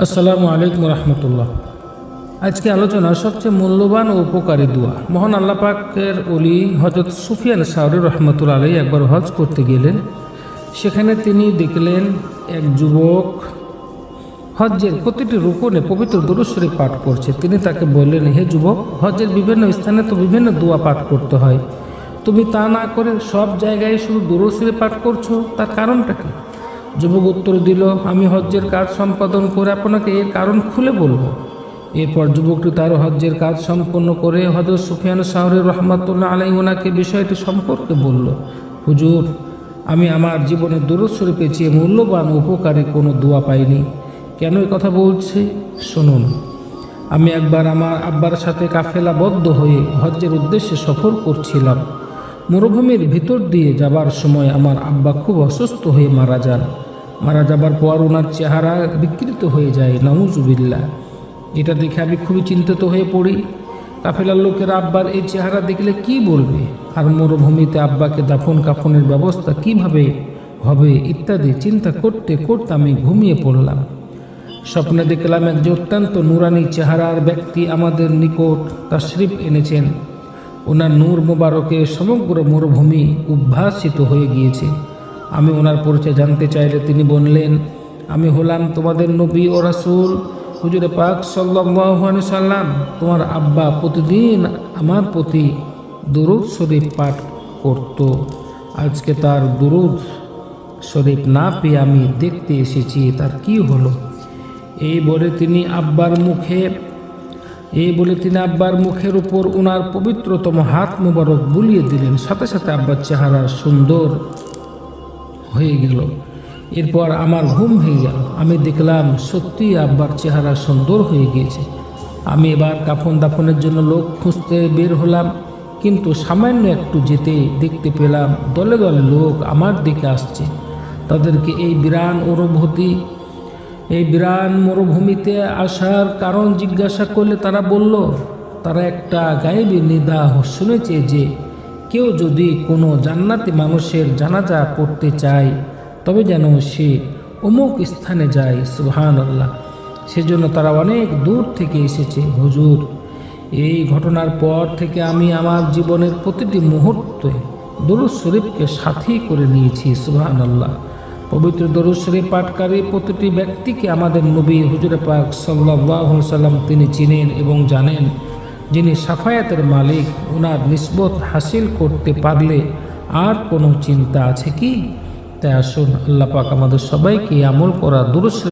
আসসালামু আলাইকুম রহমতুল্লাহ। আজকে আলোচনা সবচেয়ে মূল্যবান ও উপকারী দোয়া। মহান আল্লাহ পাকের ওলি হযরত সুফিয়ান সাউরি রহমতুল্লাহ আলাইহি একবার হজ করতে গেলেন। সেখানে তিনি দেখলেন এক যুবক হজ্জের প্রতিটি রুকুনে পবিত্র দুরূদ শরীফ পাঠ করছে। তিনি তাকে বললেন, হে যুবক, হজ্জের বিভিন্ন স্থানে তো বিভিন্ন দোয়া পাঠ করতে হয়, তুমি তা না করে সব জায়গায় শুধু দুরূদ শরীফ পাঠ করছো, তার কারণটা কি? যুবক উত্তর দিল, আমি হজ্জের কাজ সম্পাদন করে আপনাকে এর কারণ খুলে বলবো। এরপর যুবকটি তার হজ্জের কাজ সম্পন্ন করে হযরত সুফিয়ান সাউরি রহমাতুল্লাহ আলাইহি ওনাকে বিষয়টি সম্পর্কে বলল, হুজুর, আমি আমার জীবনে দুরূদ শরীফের চেয়ে মূল্যবান উপকারী কোনো দোয়া পাইনি। কেন এই কথা বলছি শুনুন। আমি একবার আমার আব্বার সাথে কাফেলাবদ্ধ হয়ে হজ্জের উদ্দেশ্যে সফর করছিলাম। মরুভূমির ভিতর দিয়ে যাবার সময় আমার আব্বা খুব অসুস্থ হয়ে মারা যান। মারা যাবার পর ওনার চেহারা বিকৃত হয়ে যায়, নাউজুবিল্লাহ। এটা দেখে আমি খুবই চিন্তিত হয়ে পড়ি। কাফেলার লোকেরা আব্বার এই চেহারা দেখলে কি বলবে, আর মরুভূমিতে আব্বাকে দাফন কাফনের ব্যবস্থা কিভাবে হবে ইত্যাদি চিন্তা করতে করতে আমি ঘুমিয়ে পড়লাম। স্বপ্নে দেখলাম এক অত্যন্ত নুরানি চেহারার ব্যক্তি আমাদের নিকট তাশরিফ এনেছেন। ওনার নূর মোবারকে সমগ্র মরুভূমি উদ্ভাসিত হয়ে গিয়েছে। আমি ওনার পরিচয় জানতে চাইলে তিনি বললেন, আমি হলাম তোমাদের নবী ও রাসূল হুজুরে পাক সাল্লাল্লাহু আলাইহি সাল্লাম। তোমার আব্বা প্রতিদিন আমার প্রতি দুরূদ শরীফ পাঠ করত। আজকে তার দুরূদ শরীফ না পেয়ে আমি দেখতে এসেছি, তার কি হলো। এই বলে তিনি আব্বার মুখের উপর ওনার পবিত্রতম হাত মুবারক বুলিয়ে দিলেন। সাথে সাথে আব্বার চেহারা সুন্দর হয়ে গেল। এরপর আমার ঘুম ভেঙে গেল। আমি দেখলাম সত্যি আব্বার চেহারা সুন্দর হয়ে গিয়েছে। আমি এবার কাফন দাফনের জন্য লোক খুঁজতে বের হলাম, কিন্তু সামান্য একটু যেতে দেখতে পেলাম দলে দলে লোক আমার দিকে আসছে। তাদেরকে এই বিরান মরুভূমিতে আসার কারণ জিজ্ঞাসা করলে তারা বলল, তারা একটা গায়েবী নিদা শুনেছে যে কেউ যদি কোনো জান্নাতি মানুষের জানাজা পড়তে চায় তবে যেন সে অমুক স্থানে যায়। সুবহানাল্লাহ। সেজন্য তারা অনেক দূর থেকে এসেছে। হুজুর, এই ঘটনার পর থেকে আমি আমার জীবনের প্রতিটি মুহূর্তে দুরূদ শরীফকে সাথী করে নিয়েছি। সুবহানাল্লাহ। পবিত্র দুরূদ শরীফ পাঠকারী প্রতিটি ব্যক্তিকে আমাদের নবী হুজুরে পাক সাল্লাল্লাহু আলাইহি সাল্লাম তিনি চিনেন এবং জানেন। যিনি শাফায়াতের মালিক, ওনার নিসবত হাসিল করতে পারলে আর কোনো চিন্তা আছে কি? তাই আসুন আল্লাহ পাক আমাদের সবাইকে আমল করা দুরূদ